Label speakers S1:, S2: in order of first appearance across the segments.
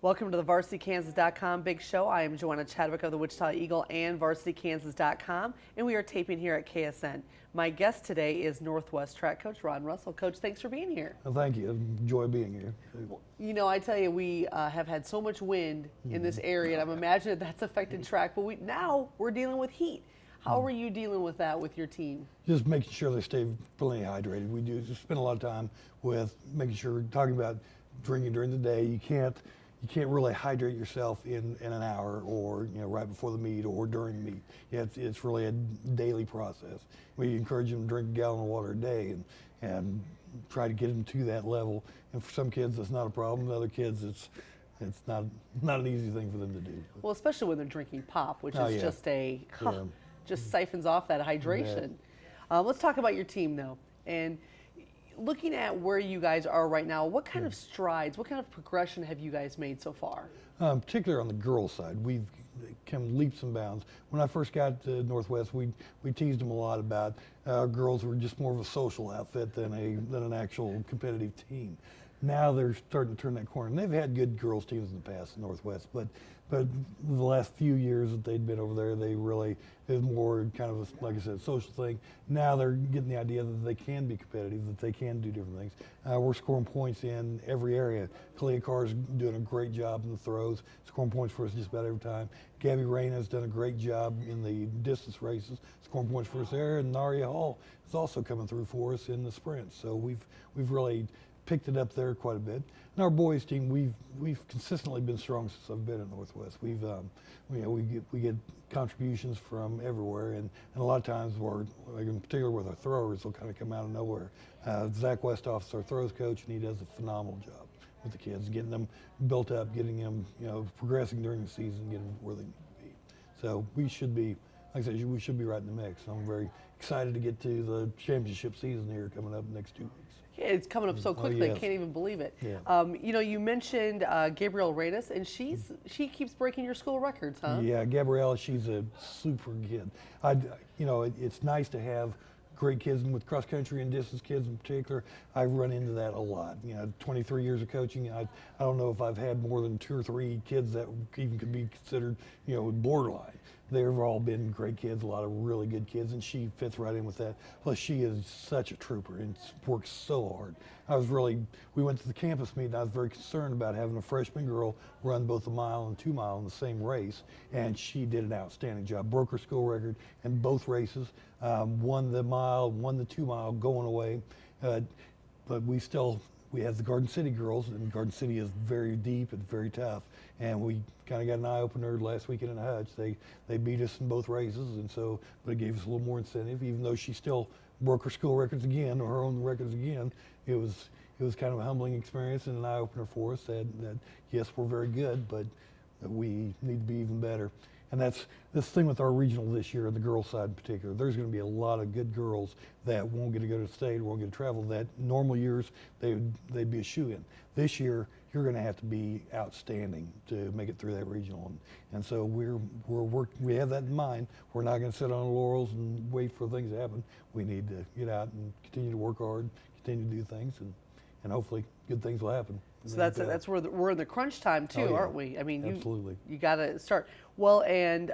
S1: Welcome to the VarsityKansas.com Big Show. I am Joanna Chadwick of the Wichita Eagle and VarsityKansas.com, and we are taping here at KSN. My guest today is Northwest track coach Ron Russell. Coach, thanks for being here.
S2: Well, thank you. Enjoy being here.
S1: Well, you know, I tell you, we have had so much wind in this area, and I'm imagining that's affected track, but now we're dealing with heat. How are you dealing with that with your team?
S2: Just making sure they stay plenty hydrated. We do spend a lot of time with making sure, talking about drinking during the day. You can't really hydrate yourself in an hour, or right before the meet or during the meet. Yeah, it's really a daily process. We encourage them to drink a gallon of water a day and try to get them to that level. And for some kids, that's not a problem. Other kids, it's not an easy thing for them to do.
S1: Well, especially when they're drinking pop, which is just siphons off that hydration. Let's talk about your team though, and looking at where you guys are right now, what kind of strides, what kind of progression have you guys made so far?
S2: Particularly on the girls' side, we've come leaps and bounds. When I first got to Northwest, we teased them a lot about girls were just more of a social outfit than an actual competitive team. Now they're starting to turn that corner, and they've had good girls teams in the past in Northwest, but the last few years that they'd been over there, they really, it was more kind of a, like I said, social thing. Now they're getting the idea that they can be competitive, that they can do different things. We're scoring points in every area. Kalia Carr's doing a great job in the throws, scoring points for us just about every time. Gabby Reyna's done a great job in the distance races, scoring points for us there, and Naria Hall is also coming through for us in the sprints. So we've really picked it up there quite a bit. And our boys team, we've consistently been strong since I've been at Northwest. We get contributions from everywhere, and a lot of times like in particular with our throwers, they'll kind of come out of nowhere. Zach Westhoff is our throws coach, and he does a phenomenal job with the kids, getting them built up, getting them progressing during the season, getting them where they need to be. So we should be, like I said, we should be right in the mix. I'm very excited to get to the championship season here coming up next 2 weeks.
S1: Yeah, it's coming up so quickly, I can't even believe it. Yeah. You mentioned Gabrielle Reyes, and she keeps breaking your school records, huh?
S2: Yeah, Gabrielle, she's a super kid. It's nice to have great kids, and with cross country and distance kids in particular, I run into that a lot. 23 years of coaching, I don't know if I've had more than 2 or 3 kids that even could be considered, borderline. They've all been great kids, a lot of really good kids, and she fits right in with that. Plus, she is such a trooper and works so hard. We went to the campus meet, and I was very concerned about having a freshman girl run both a mile and 2 mile in the same race, and she did an outstanding job. Broke her school record in both races, won the mile, won the 2 mile going away, but we have the Garden City girls, and Garden City is very deep and very tough. And we kind of got an eye-opener last weekend in Hutch. They beat us in both races, but it gave us a little more incentive, even though she still broke her school records again, or her own records again. It was kind of a humbling experience and an eye-opener for us that yes, we're very good, but we need to be even better. And that's this thing with our regional this year, the girls' side in particular. There's going to be a lot of good girls that won't get to go to the state, won't get to travel. That normal years they'd be a shoe-in. This year you're going to have to be outstanding to make it through that regional, and so we have that in mind. We're not going to sit on our laurels and wait for things to happen. We need to get out and continue to work hard, continue to do things, and hopefully good things will happen.
S1: So that's where we're in the crunch time too, aren't we? I mean,
S2: absolutely.
S1: You got to start. Well, and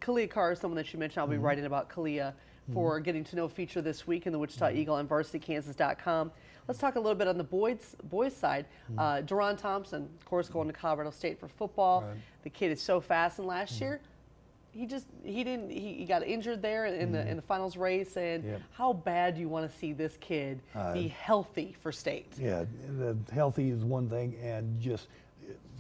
S1: Kalia Carr is someone that you mentioned. I'll be writing about Kalia for Getting to Know feature this week in the Wichita Eagle and VarsityKansas.com. Let's talk a little bit on the boys side. Deron Thompson, of course, going to Colorado State for football. Right. The kid is so fast, and last year he got injured there in the finals race. And how bad do you want to see this kid be healthy for state?
S2: Yeah, healthy is one thing, and just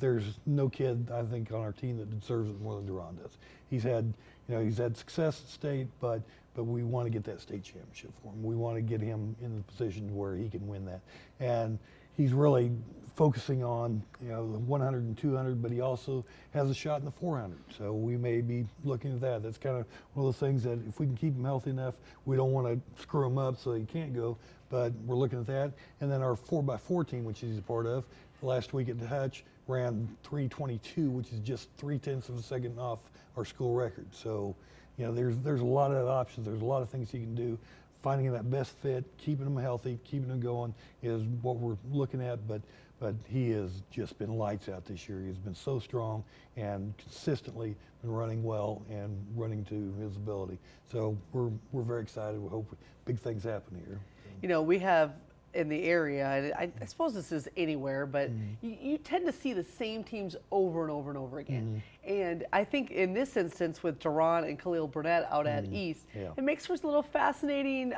S2: there's no kid I think on our team that deserves it more than Deron does. He's had success at state, but we want to get that state championship for him. We want to get him in the position where he can win that, and he's really focusing on the 100 and 200, but he also has a shot in the 400. So we may be looking at that. That's kind of one of those things that if we can keep him healthy enough, we don't want to screw him up so he can't go. But we're looking at that. And then our 4x4 team, which he's a part of, last week at the Hutch ran 3:22, which is just 0.3 of a second off our school record. So there's a lot of options. There's a lot of things he can do. finding that best fit, keeping them healthy, keeping them going is what we're looking at. But he has just been lights out this year. He's been so strong and consistently been running well and running to his ability. So we're very excited. We hope big things happen here.
S1: You know, we have in the area, and I suppose this is anywhere, but you tend to see the same teams over and over and over again. And I think in this instance with Duran and Khalil Burnett out at East, it makes for a little fascinating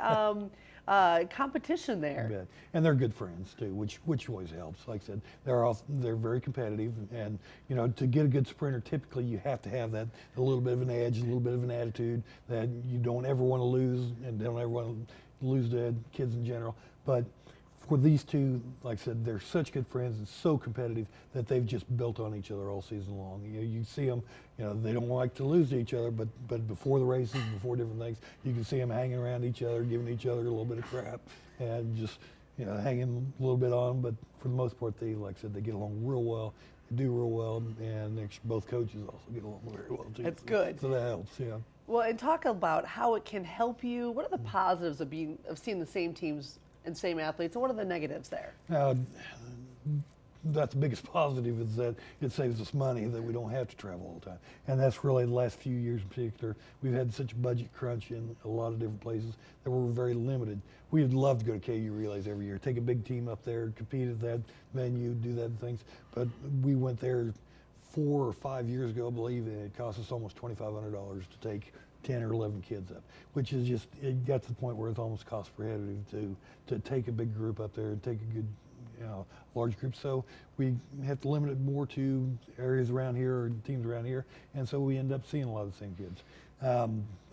S1: competition there.
S2: Yeah. And they're good friends too, which always helps. Like I said, they're very competitive, and you know, to get a good sprinter, typically you have to have that a little bit of an edge, a little bit of an attitude that you don't ever want to lose, and don't ever want to lose to kids in general. But for these two, like I said, they're such good friends and so competitive that they've just built on each other all season long. You know, you see them, you know, they don't like to lose to each other, but before the races, before different things, you can see them hanging around each other, giving each other a little bit of crap, and just, you know, hanging a little bit on. But for the most part, they, like I said, they get along real well. They do real well, and both coaches also get along very well too.
S1: That's good.
S2: So that helps, yeah.
S1: Well, and talk about how it can help you. What are the positives of seeing the same teams and same athletes, and what are the negatives there?
S2: That's the biggest positive, is that it saves us money, that we don't have to travel all the time. And that's really the last few years in particular. We've had such a budget crunch in a lot of different places that we're very limited. We'd love to go to KU Relays every year, take a big team up there, compete at that venue, do that things. But we went there 4 or 5 years ago, I believe, and it cost us almost $2,500 to take 10 or 11 kids up, which is just, it got to the point where it's almost cost prohibitive to take a big group up there and take a good, you know, large group. So we have to limit it more to areas around here or teams around here, and so we end up seeing a lot of the same kids.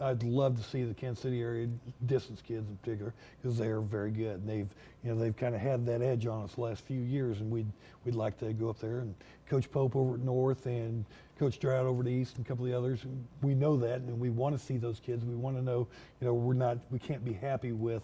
S2: I'd love to see the Kansas City area distance kids in particular, because they are very good. And they've kind of had that edge on us the last few years, and we'd like to go up there. And Coach Pope over at North and Coach Stroud over at East and a couple of the others, we know that, and we want to see those kids. We want to know, you know, we can't be happy with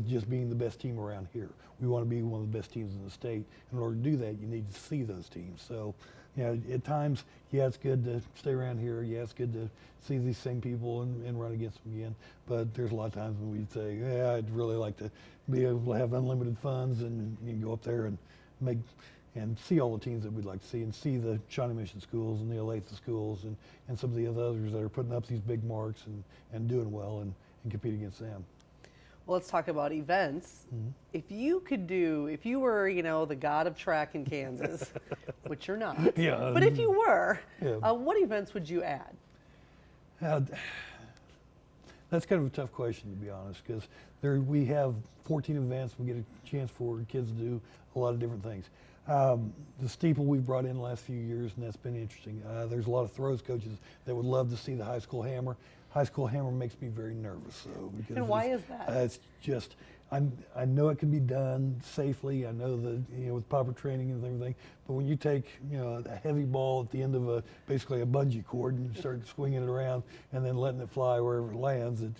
S2: just being the best team around here. We want to be one of the best teams in the state. In order to do that, you need to see those teams. So, you know, at times, yeah, it's good to stay around here. Yeah, it's good to see these same people and run against them again. But there's a lot of times when we'd say, yeah, I'd really like to be able to have unlimited funds and go up there and see all the teams that we'd like to see, and see the Shawnee Mission schools and the Olathe schools and some of the others that are putting up these big marks and doing well and compete against them.
S1: Well, let's talk about events. If you were, you know, the god of track in Kansas, which you're not,
S2: Yeah.
S1: but if you were,
S2: Yeah.
S1: what events would you add?
S2: That's kind of a tough question, to be honest, because we have 14 events. We get a chance for kids to do a lot of different things. The steeple we've brought in the last few years, and that's been interesting. There's a lot of throws coaches that would love to see the high school hammer. High school hammer makes me very nervous.
S1: And why is that?
S2: It's just, I know it can be done safely. I know that, you know, with proper training and everything. But when you take, you know, a heavy ball at the end of basically a bungee cord, and you start swinging it around and then letting it fly wherever it lands, it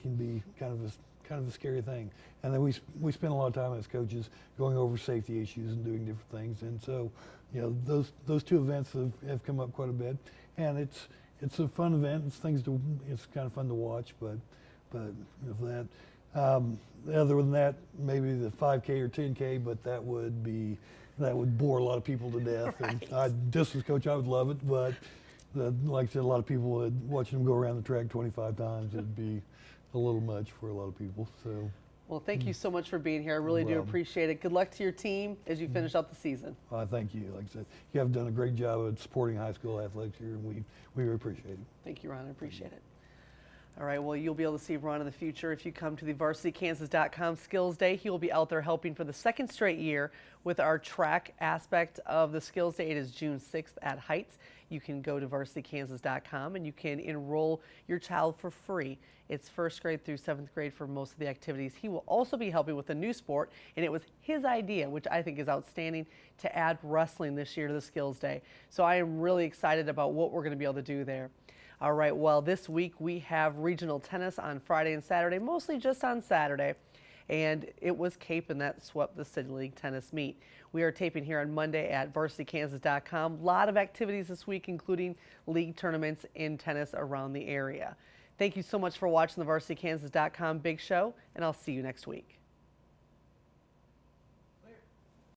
S2: can be kind of a scary thing. And then we spend a lot of time as coaches going over safety issues and doing different things. And so, you know, those two events have come up quite a bit, and it's a fun event. It's kind of fun to watch, but if that. Other than that, maybe the 5K or 10K, but that would bore a lot of people to death.
S1: Right.
S2: And distance coach, I would love it, but like I said, a lot of people watching them go around the track 25 times, it'd be a little much for a lot of people. So.
S1: Well, thank you so much for being here. I really do appreciate it. Good luck to your team as you finish out the season.
S2: Thank you. Like I said, you have done a great job of supporting high school athletics here, and we really appreciate it.
S1: Thank you, Ron. I appreciate it. All right, well, you'll be able to see Ron in the future if you come to the VarsityKansas.com Skills Day. He will be out there helping for the second straight year with our track aspect of the Skills Day. It is June 6th at Heights. You can go to VarsityKansas.com and you can enroll your child for free. It's first grade through 7th grade for most of the activities. He will also be helping with a new sport, and it was his idea, which I think is outstanding, to add wrestling this year to the Skills Day. So I am really excited about what we're going to be able to do there. All right, well, this week we have regional tennis on Friday and Saturday, mostly just on Saturday. And it was Cape and that swept the City League tennis meet. We are taping here on Monday at VarsityKansas.com. A lot of activities this week, including league tournaments in tennis around the area. Thank you so much for watching the VarsityKansas.com Big Show, and I'll see you next week.